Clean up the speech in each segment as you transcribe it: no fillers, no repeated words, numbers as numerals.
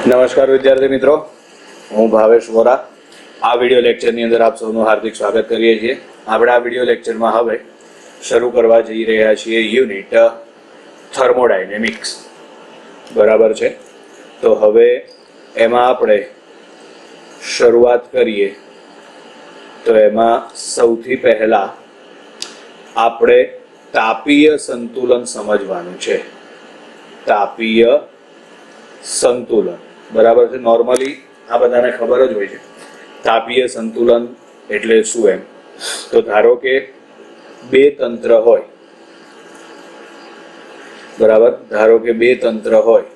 નમસ્કાર વિદ્યાર્થી મિત્રો, હું ભાવેશ વોરા આ વિડિયો લેક્ચરની અંદર આપ સૌનું હાર્દિક સ્વાગત કરીએ છીએ। આપણે આ વિડિયો લેક્ચરમાં હવે શરૂ કરવા જઈ રહ્યા છીએ યુનિટ થર્મોડાયનેમિક્સ, બરાબર છે। તો હવે એમાં આપણે શરૂઆત કરીએ તો એમાં સૌથી પહેલા આપણે તાપીય સંતુલન સમજવાનું છે। તાપીય સંતુલન, બરાબર છે। નોર્મલી આ બધાને ખબર જ હોય છે તાપીય સંતુલન એટલે શું એમ। તો ધારો કે બે તંત્ર હોય, બરાબર, ધારો કે બે તંત્ર હોય,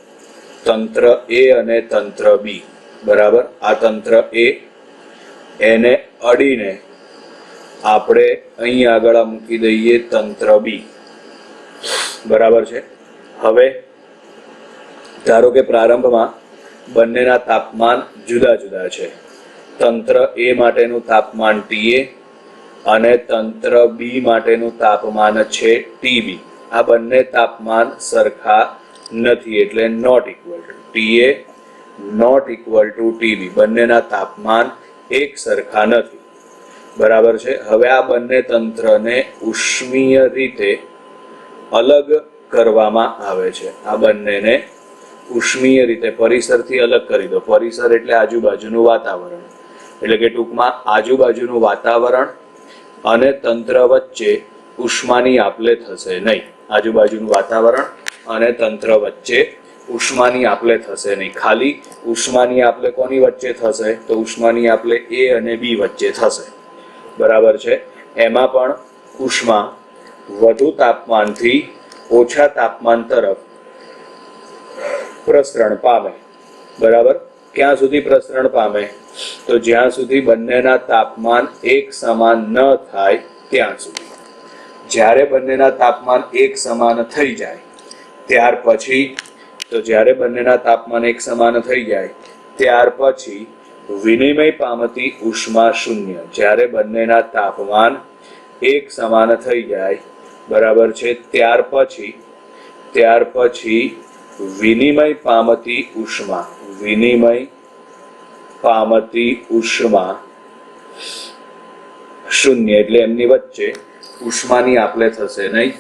તંત્ર એ અને તંત્ર બી, બરાબર। આ તંત્ર એ એને અડીને આપણે અહીં આગળ મૂકી દઈએ તંત્ર બી, બરાબર છે। હવે ધારો કે પ્રારંભમાં બંનેના તાપમાન જુદા જુદા છે। તંત્ર એ માટેનું તાપમાન TA અને તંત્ર બી માટેનું તાપમાન છે TB। આ બંને તાપમાન સરખા નથી, એટલે not equal to TA not equal to TB, બંનેના તાપમાન એક સરખા નથી, બરાબર છે। હવે આ બંને તંત્રને ઉષ્મીય રીતે અલગ કરવામાં આવે છે। આ બંનેને ઉષ્મીય રીતે પરિસરથી અલગ કરી દો। પરિસર એટલે આજુબાજુનું વાતાવરણ, એટલે કે ટૂંકમાં આજુબાજુનું વાતાવરણ અને તંત્ર વચ્ચે ઉષ્માની આપલે થશે નહીં। આજુબાજુનું વાતાવરણ અને તંત્ર વચ્ચે ઉષ્માની આપલે થશે નહીં। ખાલી ઉષ્માની આપલે કોની વચ્ચે થશે? તો ઉષ્માની આપલે એ અને બી વચ્ચે થશે, બરાબર છે। એમાં પણ ઉષ્મા વધુ તાપમાનથી ઓછા તાપમાન તરફ પ્રસરણ પામે, બરાબર। ક્યાં સુધી પ્રસરણ પામે? તો જ્યાં સુધી બંનેના તાપમાન એક સમાન ન થાય ત્યાં સુધી। જ્યારે બંનેના તાપમાન એક સમાન થઈ જાય ત્યાર પછી, તો જ્યારે બંનેના તાપમાન એક સમાન થઈ જાય ત્યાર પછી વિનિમય પામતી ઉષ્મા શૂન્ય। જ્યારે બંનેના તાપમાન એક સમાન થઈ જાય, બરાબર છે, ત્યાર પછી વિનિમય પામતી ઉષ્મા, વિનિમય પામતી ઉષ્મા શૂન્ય, એટલે એમની વચ્ચે ઉષ્માની આપલે થશે નહીં।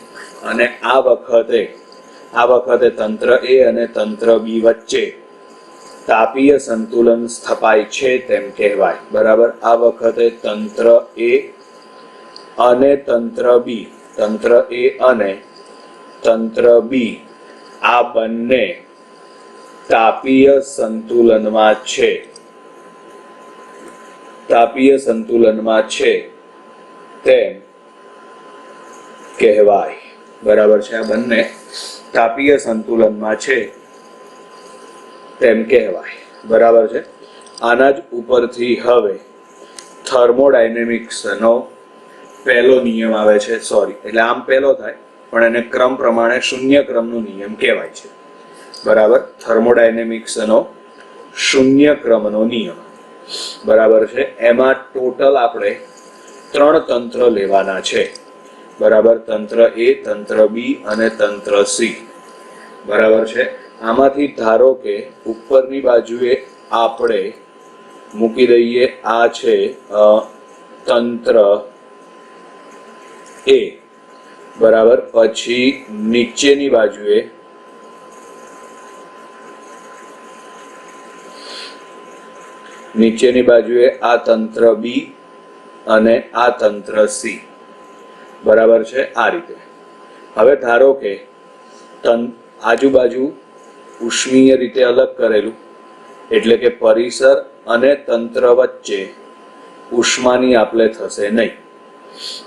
અને આ વખતે તંત્ર એ અને તંત્ર બી વચ્ચે તાપીય સંતુલન સ્થપાય છે તેમ કહેવાય, બરાબર। આ વખતે તંત્ર એ અને તંત્ર બી, તંત્ર એ અને તંત્ર બી આ બંને તાપીય સંતુલનમાં છે, તાપીય સંતુલનમાં છે તેમ કહેવાય, બરાબર છે। આ બંને તાપીય સંતુલનમાં છે તેમ કહેવાય, બરાબર છે। આના જ ઉપરથી હવે થર્મોડાયનેમિક્સનો પહેલો નિયમ આવે છે, સોરી, એટલે આમ પહેલો થાય પણ એને ક્રમ પ્રમાણે શૂન્ય ક્રમનો નિયમ કહેવાય છે, બરાબર। થર્મોડાયનેમિક્સનો શૂન્ય ક્રમનો નિયમ, બરાબર છે। એમાં ટોટલ આપણે 3 તંત્ર લેવાના છે, બરાબર। તંત્ર એ, તંત્ર બી અને તંત્ર સી, બરાબર છે। આમાંથી ધારો કે ઉપરની બાજુએ આપણે મૂકી દઈએ આ છે તંત્ર એ, બરાબર। પછી નીચેની બાજુએ આ તંત્ર બી અને આ તંત્ર સી, બરાબર છે, આ રીતે। હવે ધારો કે આજુબાજુ ઉષ્મીય રીતે અલગ કરેલું, એટલે કે પરિસર અને તંત્ર વચ્ચે ઉષ્માની આપલે થશે નહીં,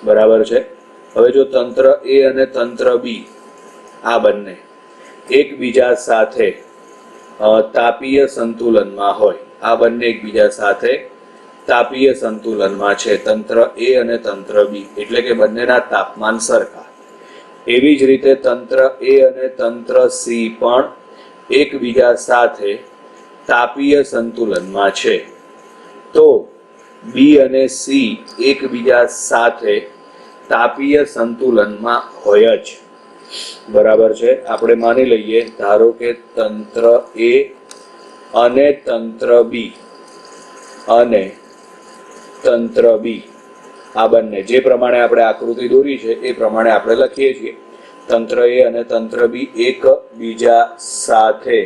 બરાબર છે। હવે જો તંત્ર એ અને તંત્ર બી આ બંને એકબીજા સાથે તાપીય સંતુલનમાં હોય, આ બંને એકબીજા સાથે તાપીય સંતુલનમાં છે, તંત્ર એ અને તંત્ર બી, એટલે કે બંનેના તાપમાન સરખા। એવી જ રીતે તંત્ર એ અને તંત્ર સી પણ એકબીજા સાથે તાપીય સંતુલનમાં છે, તો બી અને સી એકબીજા સાથે તાપીય સંતુલનમાં હોય જ, બરાબર છે। આપણે માની લઈએ ધારો કે તંત્ર એ અને તંત્ર બી આ બંને જે પ્રમાણે આપણે આકૃતિ દોરી છે એ પ્રમાણે આપણે લખીએ છીએ. તંત્ર એ અને તંત્ર બી એકબીજા સાથે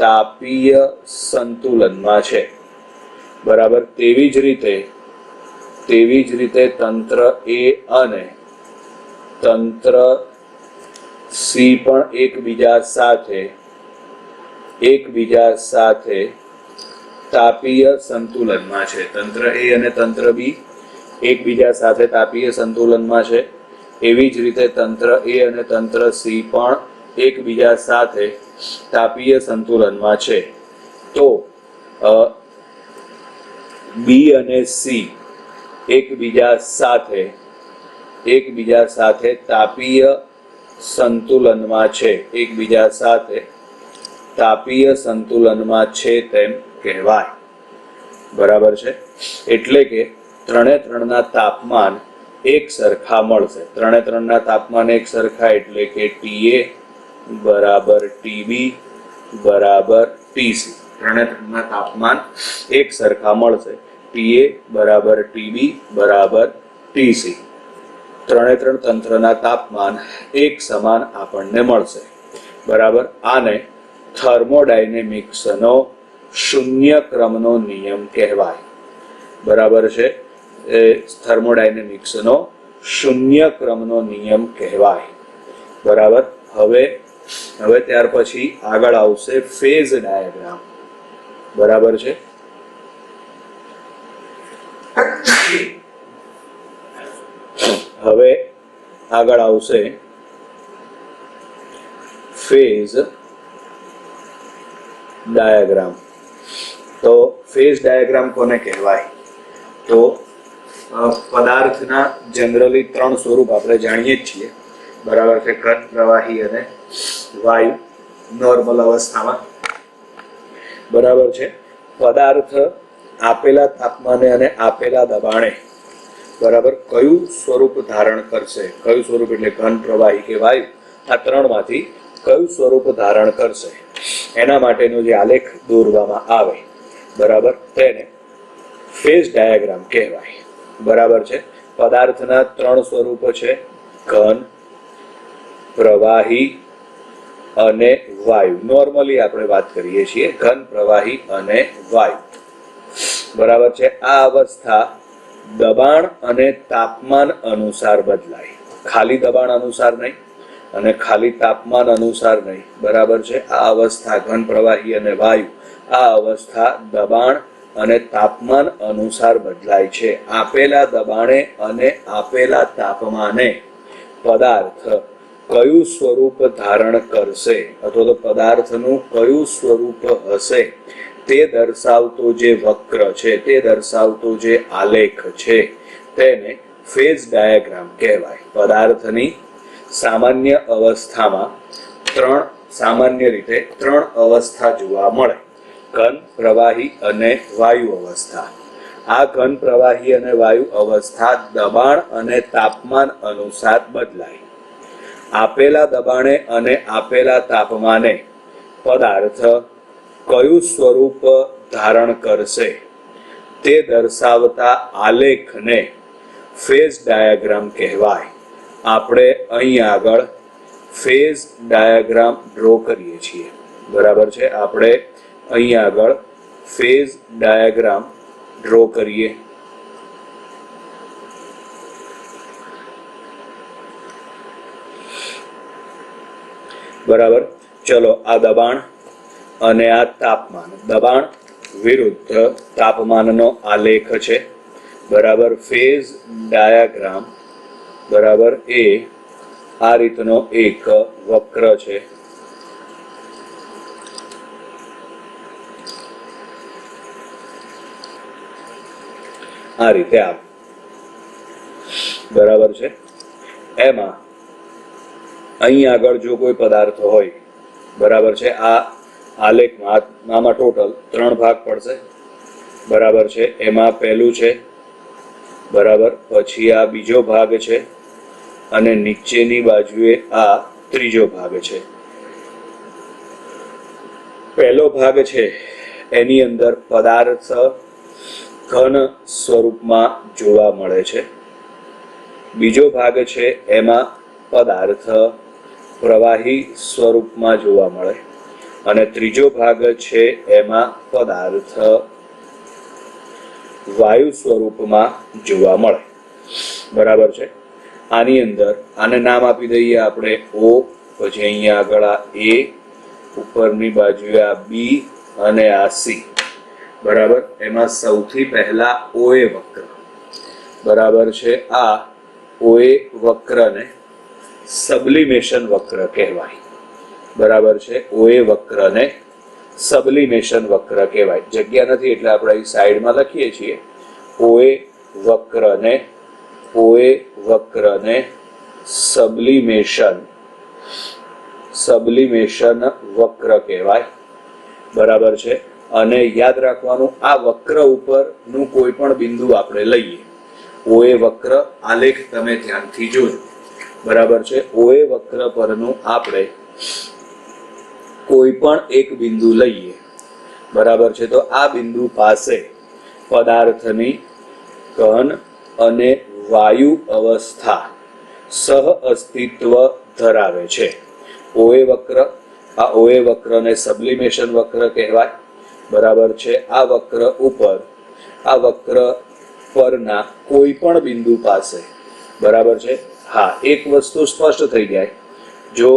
તાપીય સંતુલનમાં છે. બરાબર. તેવી જ રીતે તંત્ર એ અને તંત્ર સી પણ એકબીજા સાથે તાપીય સંતુલનમાં છે. તંત્ર એ અને તંત્ર બી એકબીજા સાથે તાપીય સંતુલનમાં છે. એવી જ રીતે તંત્ર એ અને તંત્ર સી પણ એકબીજા સાથે તાપીય સંતુલનમાં છે. તો બી અને સી એકબીજા સાથે તાપીય સંતુલનમાં છે તેમ કહેવાય. બરાબર છે. એટલે કે ત્રણે ત્રણના તાપમાન એક સરખા મળશે. ત્રણે ત્રણના તાપમાન એક સરખા એટલે કે TA બરાબર TB બરાબર TC. ત્રણે ત્રણના તાપમાન એક સરખા મળશે. TA બરાબર TB બરાબર TC. ત્રણે ત્રણ તંત્રના તાપમાન એક સમાન આપણને મળશે. બરાબર. આને થર્મોડાયનેમિક્સનો શૂન્ય ક્રમનો નિયમ કહેવાય. બરાબર છે. એ થર્મોડાયનેમિક્સનો શૂન્ય ક્રમનો નિયમ કહેવાય. બરાબર. હવે ત્યાર પછી આગળ આવશે ફેઝ ડાયાગ્રામ. બરાબર છે. હવે આગળ આવશે ફેઝ ડાયાગ્રામ. તો ફેઝ ડાયાગ્રામ કોને કહેવાય? તો પદાર્થના જનરલી ત્રણ સ્વરૂપ આપણે જાણીએ જ છીએ. બરાબર છે. ઘન, પ્રવાહી અને વાયુ નોર્મલ અવસ્થામાં. બરાબર છે. પદાર્થ આપેલા તાપમાને અને આપેલા દબાણે બરાબર કયું સ્વરૂપ ધારણ કરશે? કયું સ્વરૂપ એટલે ઘન, પ્રવાહી કે વાયુ, આ ત્રણમાંથી કયું સ્વરૂપ ધારણ કરશે એના માટેનો જે આલેખ દોરવામાં આવે બરાબર તેને ફેઝ ડાયાગ્રામ કહેવાય. બરાબર છે. પદાર્થના ત્રણ સ્વરૂપો છે: ઘન, પ્રવાહી અને વાયુ. નોર્મલી આપણે વાત કરીએ છીએ ઘન, પ્રવાહી અને વાયુ. બરાબર છે. આ અવસ્થા દબાણ અને તાપમાન અનુસાર બદલાય. ખાલી દબાણ અનુસાર નહીં અને ખાલી તાપમાન અનુસાર નહીં. બરાબર છે. આ અવસ્થા ઘન, પ્રવાહી અને વાયુ આ અવસ્થા દબાણ અને તાપમાન અનુસાર બદલાય છે. આપેલા દબાણે અને આપેલા તાપમાને પદાર્થ કયું સ્વરૂપ ધારણ કરશે અથવા તો પદાર્થનું કયું સ્વરૂપ હશે તે દર્શાવતો જે વક્ર છે, તે દર્શાવતો જે આલેખ છે તેને ફેઝ ડાયાગ્રામ કહેવાય. પદાર્થની સામાન્ય અવસ્થામાં સામાન્ય રીતે ત્રણ અવસ્થા જોવા મળે: ઘન, પ્રવાહી અને વાયુ અવસ્થા. આ ઘન, પ્રવાહી અને વાયુ અવસ્થા દબાણ અને તાપમાન અનુસાર બદલાય. આપેલા દબાણે અને આપેલા તાપમાને પદાર્થ કયું સ્વરૂપ ધારણ કરશે તે દર્શાવતા આલેખને ફેઝ ડાયાગ્રામ કહેવાય. આપણે અહીં આગળ ફેઝ ડાયાગ્રામ ડ્રો કરીએ છીએ. બરાબર છે. આપણે અહીં આગળ ફેઝ ડાયાગ્રામ ડ્રો કરીએ. બરાબર. ચલો, આ દબાણ અને આ તાપમાન, દબાણ વિરુદ્ધ તાપમાનનો આલેખ છે. બરાબર. ફેઝ ડાયાગ્રામ બરાબર એ આ રીતનો એક વક્ર છે. આ રીતે આપ બરાબર છે. એમાં અહીં આગળ જો કોઈ પદાર્થ હોય બરાબર છે, આ આલેખમાં આમાં ટોટલ 3 ભાગ પડશે. બરાબર છે. એમાં પહેલું છે બરાબર, પછી આ બીજો ભાગ છે અને નીચેની બાજુએ આ ત્રીજો ભાગ છે. પહેલો ભાગ છે એની અંદર પદાર્થ ઘન સ્વરૂપમાં જોવા મળે છે. બીજો ભાગ છે એમાં પદાર્થ પ્રવાહી સ્વરૂપમાં જોવા મળે અને ત્રીજો ભાગ છે એમાં પદાર્થ વાયુ સ્વરૂપમાં જોવા મળે. બરાબર છે. આની અંદર આને નામ આપી દઈએ આપણે O, પછી અહીંયા આગળ આ A, ઉપરની બાજુએ આ B અને આ C. બરાબર. એમાં સૌથી પહેલા OA વક્ર. બરાબર છે. આ OA વક્રને સબલિમેશન વક્ર કહેવાય. બરાબર છે. OA વક્રને સબલિમેશન વક્ર કહેવાય. જગ્યા નથી એટલે આપણે અહીં સાઈડમાં લખીએ છીએ. OA વક્રને સબલિમેશન વક્ર કહેવાય. બરાબર છે. અને યાદ રાખવાનું, આ વક્ર ઉપરનું કોઈ પણ બિંદુ આપણે લઈએ. OA વક્ર આલેખ તમે ધ્યાનથી જોજો. બરાબર છે. OA વક્ર પરનું આપણે કોઈ પણ એક બિંદુ લઈએ. બરાબર છે. તો આ બિંદુ પાસે પદાર્થની ઘન અને વાયુ અવસ્થા સહ અસ્તિત્વ ધરાવે છે. OA વક્ર, આ OA વક્રને સબલિમેશન વક્ર કહેવાય. બરાબર છે. આ વક્ર ઉપર, આ વક્ર પરના કોઈ પણ બિંદુ પાસે, બરાબર છે. હા, એક વસ્તુ સ્પષ્ટ થઈ જાય, જો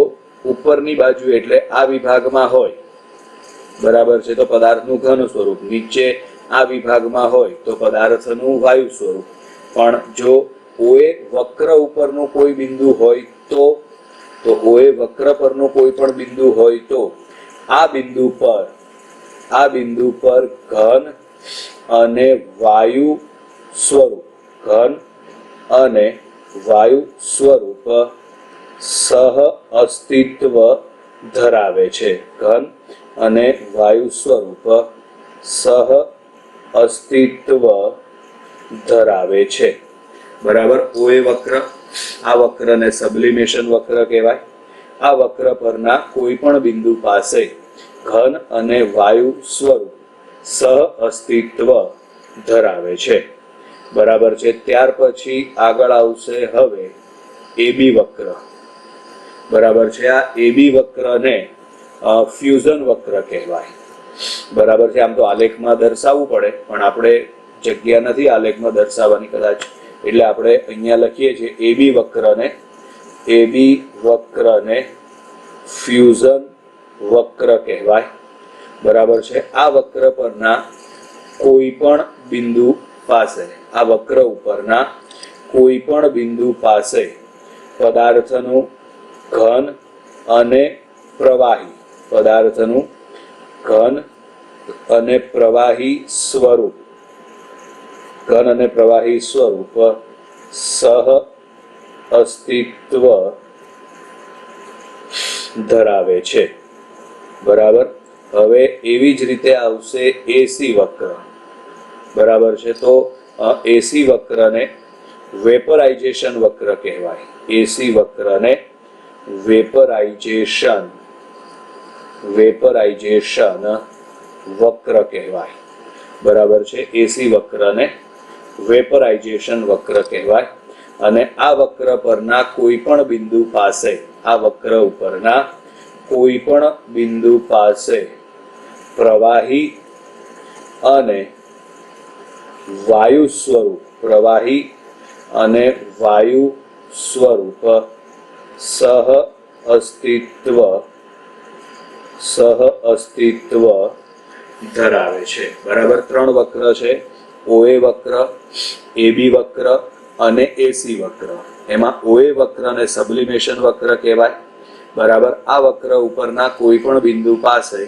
ઉપરની બાજુ એટલે આ વિભાગમાં હોય, બરાબર છે, તો પદાર્થનું ઘન સ્વરૂપ, નીચે આ વિભાગમાં હોય તો પદાર્થનું વાયુ સ્વરૂપ. પણ જો OA વક્ર ઉપરનું કોઈ બિંદુ હોય તો OA વક્ર પરનું કોઈ પણ બિંદુ હોય તો આ બિંદુ પર ઘન અને વાયુ સ્વરૂપ, ઘન અને વાયુ સ્વરૂપ સહ અસ્તિત્વ ધરાવે છે. ઘન અને વાયુ સ્વરૂપ સહ અસ્તિત્વ ધરાવે છે. બરાબર. OA વક્ર, આ વક્રને સબલિમેશન વક્ર કહેવાય. આ વક્ર પરના કોઈ પણ બિંદુ પાસે ઘન અને વાયુ સ્વરૂપ સહ અસ્તિત્વ ધરાવે છે. બરાબર છે. ત્યાર પછી આગળ આવશે હવે AB વક્ર. બરાબર છે. આ AB વક્રને ફ્યુઝન વક્ર કહેવાય. બરાબર છે. આમ તો આલેખમાં દર્શાવવું પડે પણ આપણે જગ્યા નથી આલેખમાં દર્શાવવાની કદાચ, એટલે આપણે અહીંયા લખીએ છીએ AB વક્રને ફ્યુઝન વક્ર કહેવાય. બરાબર છે. આ વક્ર પરના કોઈ પણ બિંદુ પાસે, આ વક્ર ઉપરના કોઈ પણ બિંદુ પાસે પદાર્થનું ઘન અને પ્રવાહી, પદાર્થનું ઘન અને પ્રવાહી સ્વરૂપ, ઘન અને પ્રવાહી સ્વરૂપ સહ અસ્તિત્વ ધરાવે છે. બરાબર. હવે એવી જ રીતે આવશે AC વક્ર. બરાબર છે. તો AC વક્રને વેપરાઇઝેશન વક્ર કહેવાય. AC વક્રને વેપરાઇઝેશન વક્ર કહેવાય. બરાબર છે. AC વક્રને વેપરાઇઝેશન વક્ર કહેવાય. અને આ વક્ર પરના કોઈ પણ બિંદુ પાસે, આ વક્ર ઉપરના કોઈ પણ બિંદુ પાસે પ્રવાહી અને વાયુ સ્વરૂપ, પ્રવાહી અને વાયુ સ્વરૂપ સહ અસ્તિત્વ ધરાવે છે. બરાબર. ત્રણ વક્ર છે, OA વક્ર, AB વક્ર અને AC વક્ર. એમાં OA વક્રને સબલિમેશન વક્ર કહેવાય. બરાબર. આ વક્ર ઉપરના કોઈ પણ બિંદુ પાસે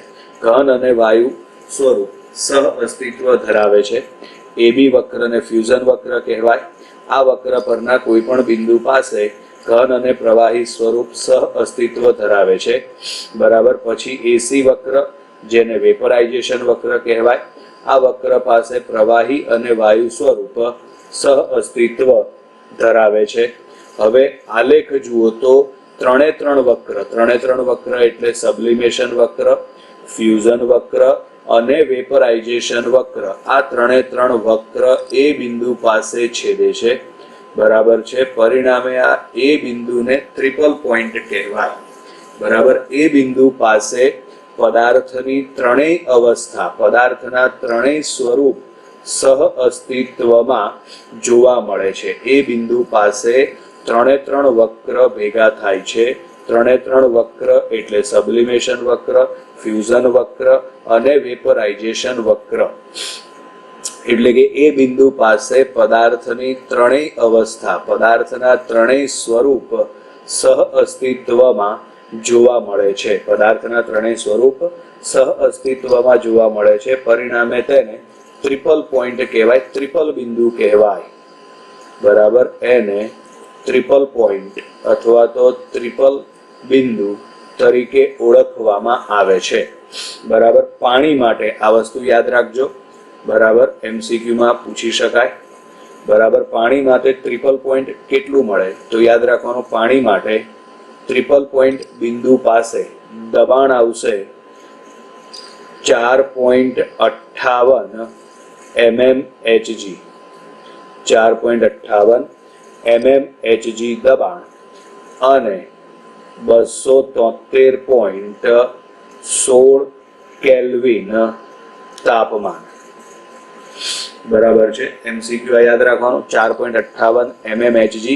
ઘન અને વાયુ સ્વરૂપ સહ અસ્તિત્વ ધરાવે છે. AB વક્રને ફ્યુઝન વક્ર કહેવાય. આ વક્ર પરના કોઈ પણ બિંદુ પાસે ઘન અને પ્રવાહી સ્વરૂપ સહ અસ્તિત્વ ધરાવે છે. બરાબર. પછી AC વક્ર, જેને વેપરાઇઝેશન વક્ર કહેવાય. આ વક્ર પાસે પ્રવાહી અને વાયુ સ્વરૂપ સહ અસ્તિત્વ ધરાવે છે. હવે આલેખ જુઓ તો ત્રણે ત્રણ વક્ર એટલે સબલિમેશન વક્ર, ફ્યુઝન વક્ર અને વેપરાઇઝેશન વક્ર, આ ત્રણે ત્રણ વક્ર એ બિંદુ પાસે છેદે છે, બરાબર છે. પરિણામે આ એ બિંદુને ટ્રિપલ પોઈન્ટ કહેવાય, બરાબર. એ બિંદુ પાસે પદાર્થની ત્રણેય અવસ્થા, પદાર્થના ત્રણેય સ્વરૂપ સહ અસ્તિત્વમાં જોવા મળે છે. એ બિંદુ પાસે ત્રણે ત્રણ વક્ર ભેગા થાય છે. ત્રણે ત્રણ વક્ર એટલે સબ્લિમેશન વક્ર, ફ્યુઝન વક્ર અને વેપરાઇઝેશન વક્ર. એટલે કે એ બિંદુ પાસે પદાર્થની ત્રણેય અવસ્થા, પદાર્થના ત્રણેય સ્વરૂપ સહ અસ્તિત્વમાં જોવા મળે છે. પદાર્થના ત્રણેય સ્વરૂપ સહ અસ્તિત્વમાં જોવા મળે છે. પરિણામે તેને ટ્રિપલ પોઈન્ટ કહેવાય, ટ્રિપલ બિંદુ કહેવાય, બરાબર. એને ટ્રિપલ પોઈન્ટ અથવા તો ટ્રિપલ બિંદુ તરીકે ઓળખવામાં આવે છે, બરાબર. પાણી માટે આ વસ્તુ યાદ રાખજો, બરાબર. MCQ માં પૂછી શકાય, બરાબર. પાણી માટે ટ્રિપલ પોઈન્ટ કેટલું મળે તો યાદ રાખવાનું, પાણી માટે ટ્રિપલ પોઈન્ટ બિંદુ પાસે દબાણ આવશે 4.58 mmHg, 4.58 mmHg દબાણ અને 273.16 કેલ્વિન તાપમાન, બરાબર છે. MCQ યાદ રાખવાનું, 4.58 mmHg,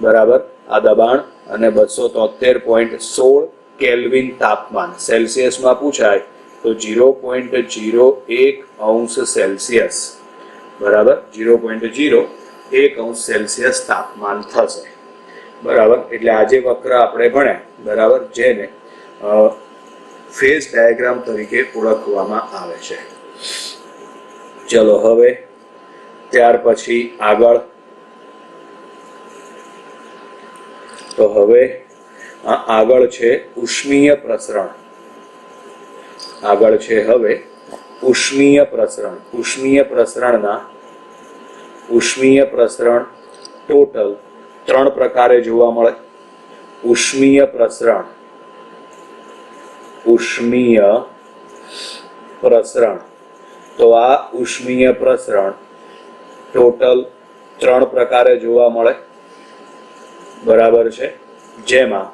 બરાબર, આ દબાણ અને 273.16 કેલ્વિન તાપમાન. સેલ્સિયસમાં પૂછાય તો 0.01 અંશ સેલ્સિયસ, બરાબર. 0.01 અંશ સેલ્સિયસ તાપમાન થશે, બરાબર. એટલે આજે વક્ર આપણે ભણ્યા, બરાબર, જેને ફેઝ ડાયાગ્રામ તરીકે ઓળખવામાં આવે છે. ચલો હવે ત્યાર પછી આગળ, તો હવે આગળ છે ઉષ્મીય પ્રસરણ. આગળ છે હવે ઉષ્મીય પ્રસરણ. ઉષ્મીય પ્રસરણ ટોટલ 3 પ્રકારે જોવા મળે. ઉષ્મીય પ્રસરણ તો આ ઉષ્મીય પ્રસરણ ટોટલ 3 પ્રકારે જોવા મળે, બરાબર છે. જેમાં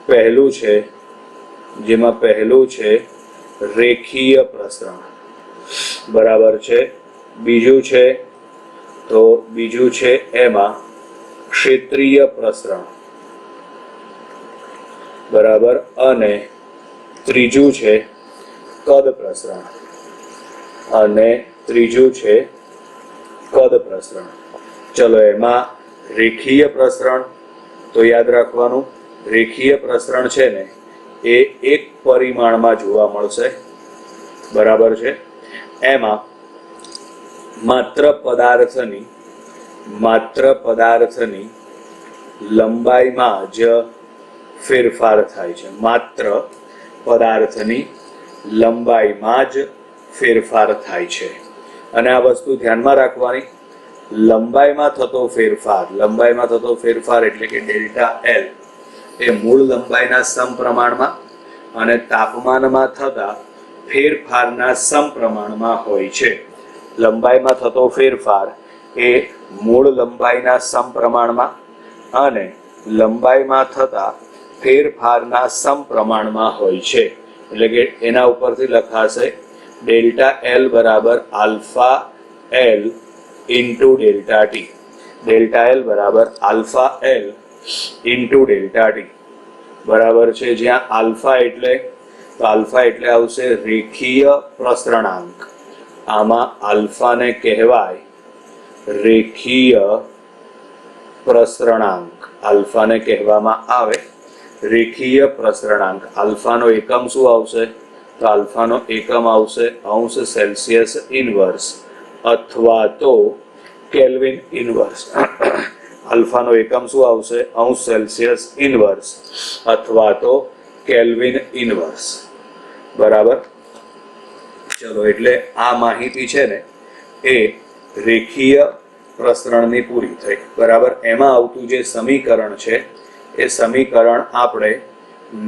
પહેલું છે રેખીય પ્રસરણ, બરાબર છે. બીજું છે એમાં ક્ષેત્રીય પ્રસરણ, બરાબર. અને ત્રીજું છે કદ પ્રસરણ, ચલો એમાં રેખીય પ્રસરણ તો યાદ રાખવાનું, રેખીય પ્રસરણ છે ને એ એક પરિમાણમાં જોવા મળશે, બરાબર છે. એમાં માત્ર પદાર્થની લંબાઈમાં જ ફેરફાર થાય છે, માત્ર પદાર્થની લંબાઈમાં જ ફેરફાર થાય છે. અને આ વસ્તુ ધ્યાનમાં રાખવાની, લંબાઈમાં થતો ફેરફાર એટલે કે ડેલ્ટા એલ એ મૂળ લંબાઈના સમપ્રમાણમાં અને તાપમાનમાં થતા ફેરફારના સમપ્રમાણમાં હોય છે. લંબાઈમાં થતો ફેરફાર એ મૂળ લંબાઈના સમપ્રમાણમાં અને લંબાઈમાં થતા ફેરફારના સમપ્રમાણમાં હોય છે. એટલે કે એના ઉપરથી લખાશે ડેલ્ટા એલ બરાબર alpha L into delta t. Delta L બરાબર alpha L into delta t, બરાબર છે. જ્યાં આલ્ફા એટલે આવશે રેખીય પ્રસરણાંક. આમાં આલ્ફાને કહેવાય રેખીય પ્રસરણાંક, આલ્ફાને કહેવામાં આવે રેખીય પ્રસરણાંક. આલ્ફાનો એકમ શું આવશે તો આલ્ફાનો એકમ આવશે અંશ સેલ્સિયસ ઇનવર્સ અથવા તો કેલ્વિન ઇનવર્સ. આલ્ફાનો એકમ શું આવશે અંશ સેલ્સિયસ ઇનવર્સ અથવા તો કેલ્વિન ઇનવર્સ, બરાબર. ચલો એટલે આ માહિતી છે ને એ રેખીય પ્રસરણની પૂરી થઈ, બરાબર. એમાં આવતું જે સમીકરણ છે એ સમીકરણ આપણે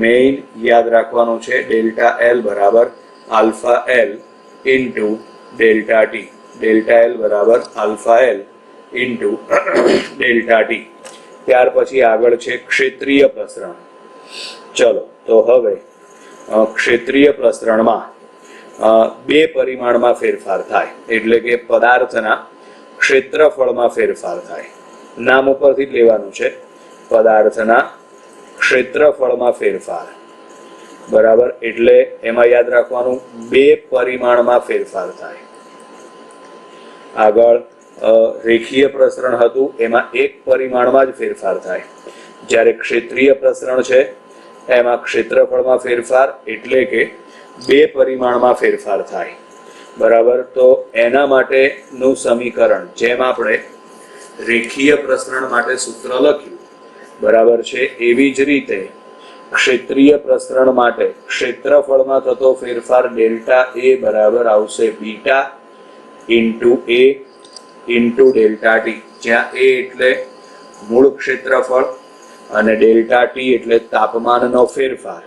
મેઇન યાદ રાખવાનું છે ડેલ્ટા એલ બરાબર alpha L into delta t. Delta L બરાબર alpha L into delta t. ત્યાર પછી આગળ છે ક્ષેત્રીય પ્રસરણ. ચલો તો હવે ક્ષેત્રીય પ્રસરણમાં બે પરિમાણમાં ફેરફાર થાય, એટલે કે પદાર્થના ક્ષેત્રફળમાં ફેરફાર થાય. નામ ઉપરથી જ લેવાનું છે, પદાર્થના ક્ષેત્રફળમાં ફેરફાર. બરાબર, એટલે એમાં યાદ રાખવાનું બે પરિમાણમાં ફેરફાર થાય. આગળ રેખીય પ્રસરણ હતું, એમાં એક પરિમાણમાં જ ફેરફાર થાય. જ્યારે ક્ષેત્રીય પ્રસરણ છે એમાં ક્ષેત્રફળમાં ફેરફાર, એટલે કે બે પરિમાણમાં ફેરફાર થાય. બરાબર, તો એના માટેનું સમીકરણ જેમ આપણે રેખીય પ્રસરણ માટે સૂત્ર લખ્યું, બરાબર છે, એવી જ રીતે ક્ષેત્રીય પ્રસરણ માટે ક્ષેત્રફળમાં થતો ફેરફાર ડેલ્ટા એ બરાબર આવશે બીટા ઇન્ટુ એ ઇન્ટુ ડેલ્ટા ટી, જ્યાં એ એટલે મૂળ ક્ષેત્રફળ અને ડેલ્ટા ટી એટલે તાપમાનનો ફેરફાર.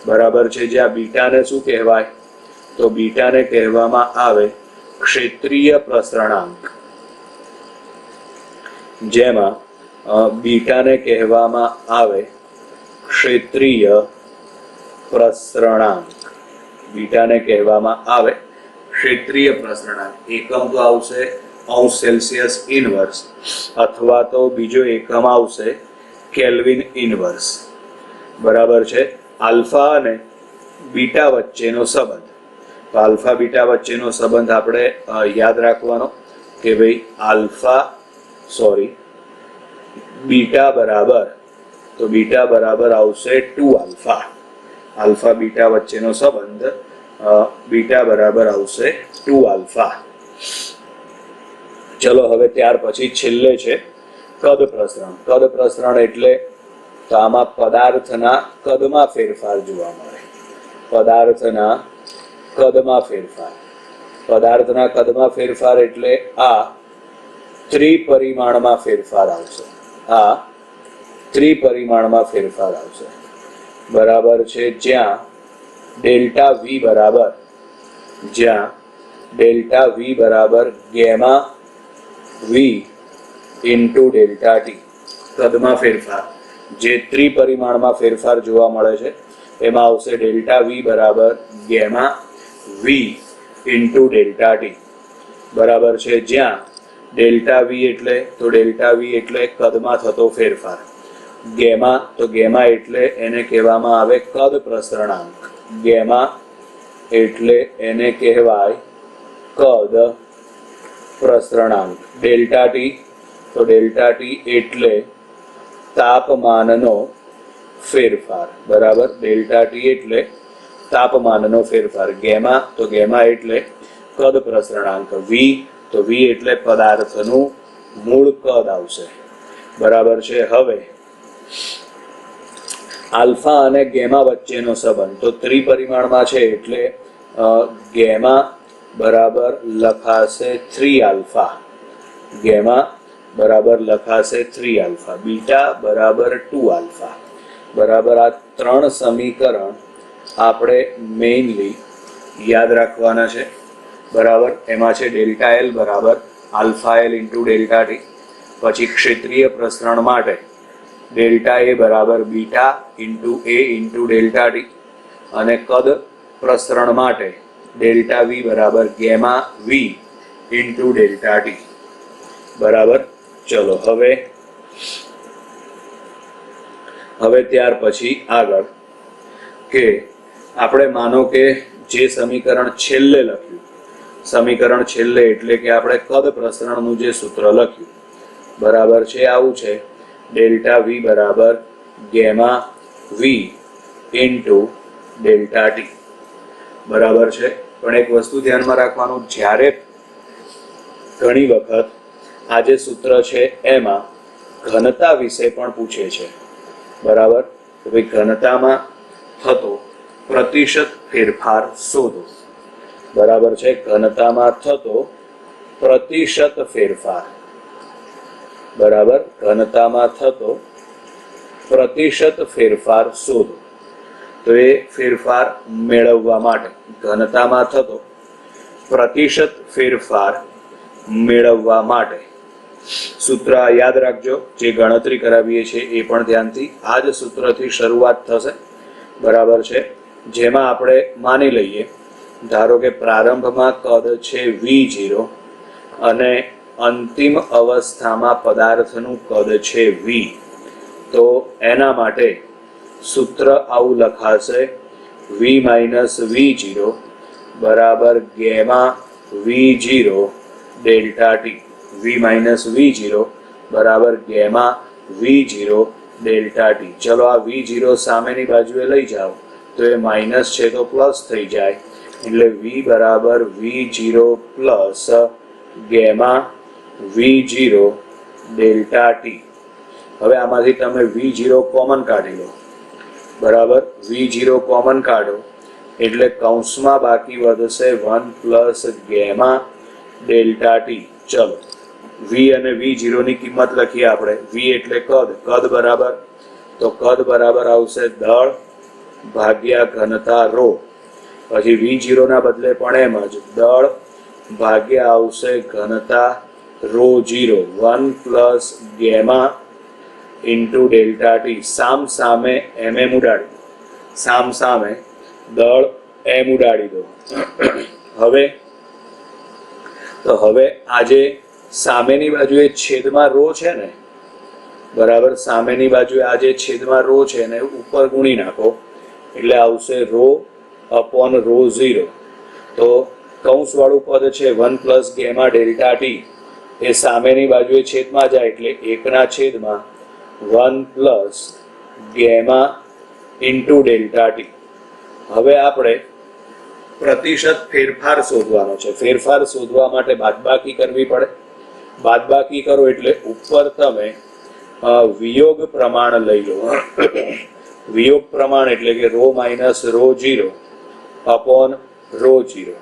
બરાબર છે, જ્યાં બીટાને શું કહેવાય, તો બીટાને કહેવામાં આવે ક્ષેત્રીય પ્રસરણાંક. જેમાં બીટાને કહેવામાં આવે ક્ષેત્રીય પ્રસરણાંક. બીટાને કહેવામાં આવે ક્ષેત્રીય પ્રસરણાંક. એકમ તો આવશે અંશ સેલ્સિયસ ઇનવર્સ, અથવા તો બીજો એકમ આવશે કેલ્વિન ઇનવર્સ. બરાબર છે, આલ્ફા અને બીટા વચ્ચેનો સંબંધ. તો આલ્ફા બીટા વચ્ચેનો સંબંધ આપણે યાદ રાખવાનો કે ભાઈ બીટા બરાબર, તો બીટા બરાબર આવશે 2 આલ્ફા. આલ્ફા બીટા વચ્ચેનો સંબંધ બીટા બરાબર આવશે 2 આલ્ફા. ચલો હવે ત્યાર પછી છેલ્લે છે કદ પ્રસરણ. કદ પ્રસરણ એટલે તો આમાં પદાર્થના કદમાં ફેરફાર જોવા મળે. પદાર્થના કદમાં ફેરફાર. પદાર્થના કદમાં ફેરફાર એટલે આ ત્રિપરિમાણમાં ફેરફાર આવશે. આ ત્રિપરિમાણમાં ફેરફાર આવશે. બરાબર છે, જ્યાં ડેલ્ટા વી બરાબર ગેમા વી ઇન્ટુ ડેલ્ટા ટી. કદમાં ફેરફાર જે ત્રિપરિમાણમાં ફેરફાર જોવા મળે છે એમાં આવશે ડેલ્ટા વી બરાબર ગેમા વી ઇન્ટુ ડેલ્ટા ટી. બરાબર છે, જ્યાં ડેલ્ટા વી એટલે કદમાં થતો ફેરફાર. ગેમા એટલે એને કહેવામાં આવે કદ પ્રસરણાંક. ગેમા એટલે એને કહેવાય કદ પ્રસરણાંક. ડેલ્ટા ટી એટલે તાપમાનનો ફેરફાર. બરાબર, ડેલ્ટા ટી એટલે તાપમાનનો ફેરફાર. ગેમા એટલે કદ પ્રસરણાંક. વી એટલે પદાર્થનું મૂળ કદ આવશે. બરાબર છે, હવે આલ્ફા અને ગેમા વચ્ચેનો સંબંધ તો ત્રિપરિમાણમાં છે, એટલે ગેમા બરાબર લખાશે 3 આલ્ફા. ગેમા બરાબર લખાશે 3 આલ્ફા. બીટા બરાબર 2 આલ્ફા. બરાબર, આ ત્રણ સમીકરણ આપણે મેઇનલી યાદ રાખવાના છે. બરાબર, એમાં છે ડેલ્ટા એલ બરાબર alpha L into delta T. પછી ક્ષેત્રીય પ્રસરણ માટે ડેલ્ટા એ બરાબર બીટા ઇન્ટુ એ ઇન્ટુ ડેલ્ટા ટી. અને કદ પ્રસરણ માટે ડેલ્ટા વી બરાબર ગેમા વી ઇન્ટુ ડેલ્ટા ટી. બરાબર, ચલો હવે ત્યાર પછી આગળ કે આપણે માનો કે જે સમીકરણ છેલ્લે લખ્યું, સમીકરણ છેલ્લે એટલે કે આપણે કદ પ્રસરણનું જે સૂત્ર લખ્યું, બરાબર છે, આવું છે ડેલ્ટા વી બરાબર ગેમા વી ઇન્ટુ ડેલ્ટા ટી. બરાબર છે, પણ એક વસ્તુ ધ્યાનમાં રાખવાનું, જ્યારે ઘણી વખત આ જે સૂત્ર છે એમાં ઘનતા વિશે પણ પૂછે છે. બરાબર, તો ભાઈ ઘનતામાં થતો પ્રતિશત ફેરફાર શોધો. બરાબર છે, ઘનતામાં થતો પ્રતિશત ફેરફાર. બરાબર, ઘનતામાં થતો પ્રતિશત ફેરફાર શોધો. તો એ ફેરફાર મેળવવા માટે ઘનતામાં થતો પ્રતિશત ફેરફાર મેળવવા માટે સૂત્ર યાદ રાખજો, જે ગણતરી કરાવીએ છીએ એ પણ ધ્યાનથી આ જ સૂત્રથી શરૂઆત થશે, બરાબર છે, જેમાં આપણે માની લઈએ ધારો કે પ્રારંભમાં કદ છે V0 અને અંતિમ અવસ્થામાં પદાર્થનું કદ છે V, તો એના માટે સૂત્ર આવું લખાશે V માઇનસ V0 બરાબર gamma V0 delta T. V minus V0 બરાબર ગેમા V0 ડેલ્ટા ટી. ચલો આ V0 સામેની બાજુએ લઈ જાઓ તો એ માઇનસ છે તો પ્લસ થઈ જાય, એટલે V બરાબર V0 plus gamma V0 delta T. હવે આમાંથી તમે V0 કોમન કાઢી લો, બરાબર, V0 કોમન કાઢો એટલે કૌંસમાં બાકી વધશે 1 પ્લસ ગેમા ડેલ્ટા ટી. ચલો V અને V0 ની કિંમત લખીએ આપણે. V એટલે કદ બરાબર, તો કદ બરાબર આવશે દળ ભાગ્યા ઘનતા ρ. પછી V0 ના બદલે પણ એમ જ દળ ભાગ્યા આવશે ઘનતા ρ0, 1 plus gamma into delta T. સામે ઉડાડી, સામે દળ એમ ઉડાડી દો. હવે આજે સામેની બાજુએ છેદમાં ρ છે ને, બરાબર, સામેની બાજુએ આજે છેદમાં ρ છે ને ઉપર ગુણી નાખો એટલે આવશે ρ અપોન ρ0. તો કૌંસ વાળું પદ છે 1 પ્લસ ગેમા ડેલ્ટા ટી, એ સામેની બાજુએ છેદમાં જાય એટલે 1/1 plus gamma into delta T. હવે આપણે પ્રતિશત ફેરફાર શોધવાનો છે. ફેરફાર શોધવા માટે બાદબાકી કરવી પડે. બાદબાકી કરો એટલે ઉપર તમે વિયોગ પ્રમાણ લઈ લો. વિયોગ પ્રમાણ એટલે કે ρ માઇનસ ρ0 અપોન ρ0,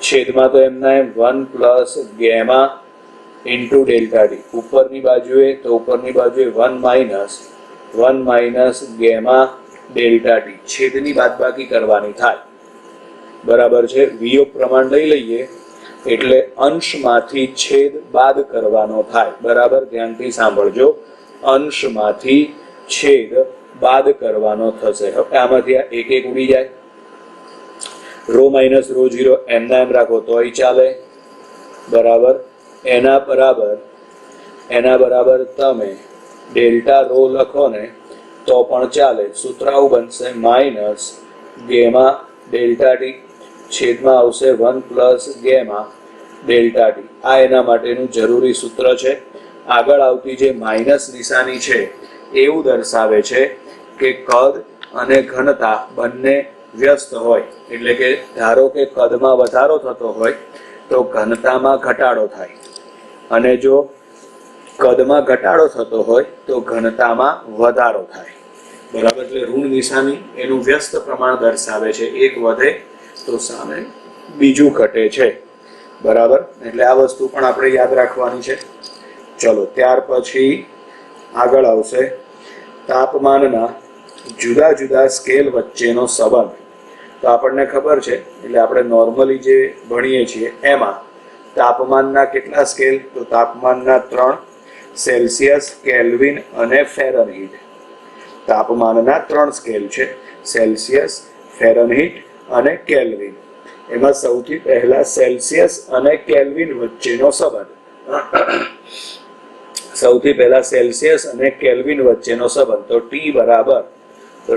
છેદમાં તો એમના એમ 1 plus gamma into delta T. ઉપરની બાજુએ 1 માઇનસ ગેમા ડેલ્ટા ટી. છેદની બાદબાકી કરવાની થાય, બરાબર છે. વિયોગ પ્રમાણ લઈ લઈએ એટલે અંશમાંથી છેદ બાદ કરવાનો થાય, બરાબર, ધ્યાનથી સાંભળજો, અંશમાંથી છેદ બાદ કરવાનો થશે. હવે આમાંથી આ એક ઉડી જાય, ρ માઇનસ ρ0 એમના એમ રાખો તોય ચાલે, બરાબર. એના બરાબર તમે ડેલ્ટા ρ લખો ને તો પણ ચાલે. સૂત્ર આવું બનશે માઇનસ ગેમા ડેલ્ટા ટી, છેદમાં આવશે 1 પ્લસ ગેમા ડેલ્ટા ટી. આ એના માટેનું જરૂરી સૂત્ર છે. આગળ આવતી જે માઇનસ નિશાની છે એવું દર્શાવે છે કે કદ અને ઘનતા બંને વ્યસ્ત હોય, એટલે કે ધારો કે કદમાં વધારો થતો હોય તો ઘનતામાં ઘટાડો થાય, અને જો કદમાં ઘટાડો થતો હોય તો ઘનતામાં વધારો થાય, બરાબર. એટલે ઋણ નિશાની એનું વ્યસ્ત પ્રમાણ દર્શાવે છે. એક વધે તો સામે બીજું ઘટે છે, બરાબર. એટલે આ વસ્તુ પણ આપણે યાદ રાખવાની છે. ચલો ત્યાર પછી આગળ આવશે તાપમાનના જુદા જુદા સ્કેલ વચ્ચેનો સંબંધ. તો આપણને ખબર છે, એટલે આપણે નોર્મલી જે ભણીએ છીએ એમાં તાપમાનના કેટલા સ્કેલ? તો તાપમાનના 3, સેલ્સિયસ, કેલ્વિન અને ફેરનહીટ. તાપમાનના 3 સ્કેલ છે, સેલ્સિયસ, ફેરનહીટ અને કેલ્વિન. એમાં સૌથી પહેલા સેલ્સિયસ અને કેલ્વિન વચ્ચેનો સંબંધ. સૌથી પહેલા સેલ્સિયસ અને કેલ્વિન વચ્ચેનો સંબંધ. તો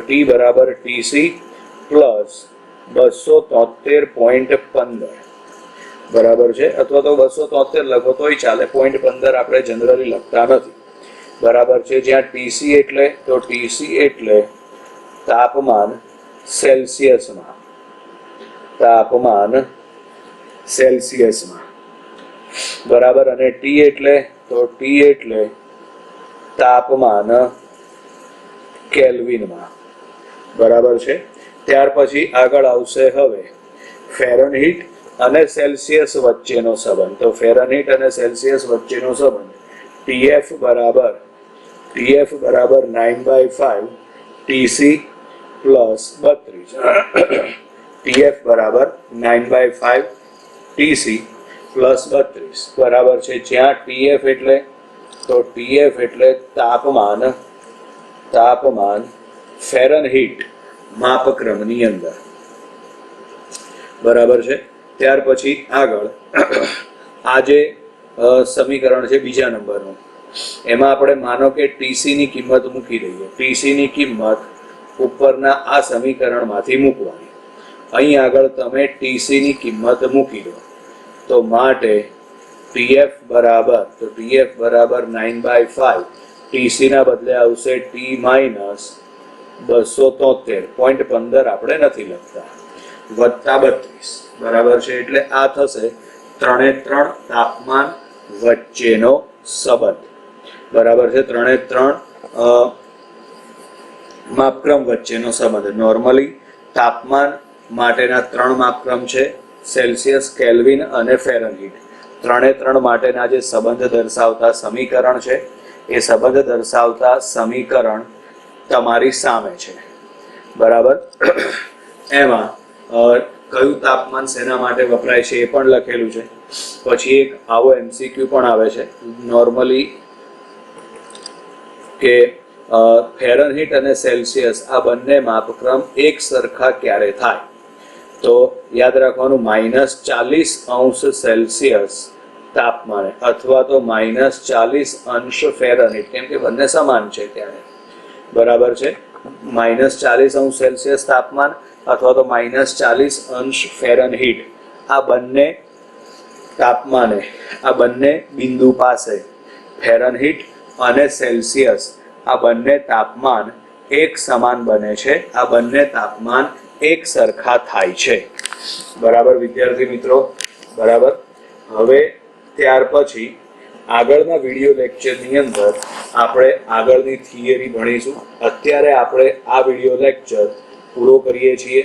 T બરાબર TC પ્લસ 273.15, બરાબર છે. અથવા તો 273 લખો તોય ચાલે, 0.15 આપણે જનરલી લખતા નથી, બરાબર છે. જ્યાં TC એટલે તાપમાન સેલ્સિયસમાં, બરાબર. અને T એટલે તાપમાન કેલ્વિનમાં, બરાબર છે. ત્યાર પછી આગળ આવશે હવે ફેરનહીટ અને સેલ્સિયસ વચ્ચેનો સંબંધ. તો ફેરનહીટ અને સેલ્સિયસ વચ્ચેનો સંબંધ TF બરાબર 9/5 TC પ્લસ 32 TF બરાબર 9/5 TC પ્લસ 32 બરાબર છે. જ્યાં TF એટલે તો TF એટલે તાપમાન ફેરનહીટ માપક્રમની અંદર બરાબર છે. ત્યાર પછી આગળ આ જે સમીકરણ છે બીજા નંબરનું, એમાં આપણે માનો કે TC ની કિંમત મૂકી દઈએ. TC ની કિંમત ઉપરના આ સમીકરણમાંથી મૂકવાની. અહીં આગળ તમે TC ની કિંમત મૂકી દો તો માટે TF બરાબર 9/5 TC ના બદલે આવશે T માઇનસ 273.15 આપણે નથી લખતા વત્તા 32 બરાબર છે. એટલે આ થશે 3 તાપમાન વચ્ચેનો સંબંધ બરાબર છે. 3 માપક્રમ વચ્ચેનો સંબંધ. નોર્મલી તાપમાન માટેના 3 માપક્રમ છે, સેલ્સિયસ, કેલ્વિન અને ફેરનહીટ. 3 માટેના જે સંબંધ દર્શાવતા સમીકરણ છે એ સંબંધ દર્શાવતા સમીકરણ તમારી સામે છે બરાબર. એમાં કયું તાપમાન શેના માટે વપરાય છે એ પણ લખેલું છે. પછી એક આવો MCQ પણ આવે છે નોર્મલી કે ફેરનહીટ અને સેલ્સિયસ આ બંને માપક્રમ એક સરખા ક્યારે થાય? તો યાદ રાખવાનું -40° સેલ્સિયસ તાપમાને અથવા તો -40° ફેરનહીટ, કેમ કે બંને સમાન છે ત્યારે બરાબર છે. -40° સેલ્સિયસ તાપમાન અથવા તો -40° ફેરનહીટ આ બંને તાપમાને આ બંને બિંદુ પાસે ફેરનહીટ અને સેલ્સિયસ આ બંને તાપમાન એક સમાન બને છે. આ બંને તાપમાન એક સરખા થાય છે બરાબર વિદ્યાર્થી મિત્રો બરાબર. હવે ત્યાર પછી આગળના વિડીયો લેક્ચરની અંદર આપણે આગળની થિયરી ભણીશું. અત્યારે આપણે આ વિડીયો લેક્ચર પૂરો કરીએ છીએ.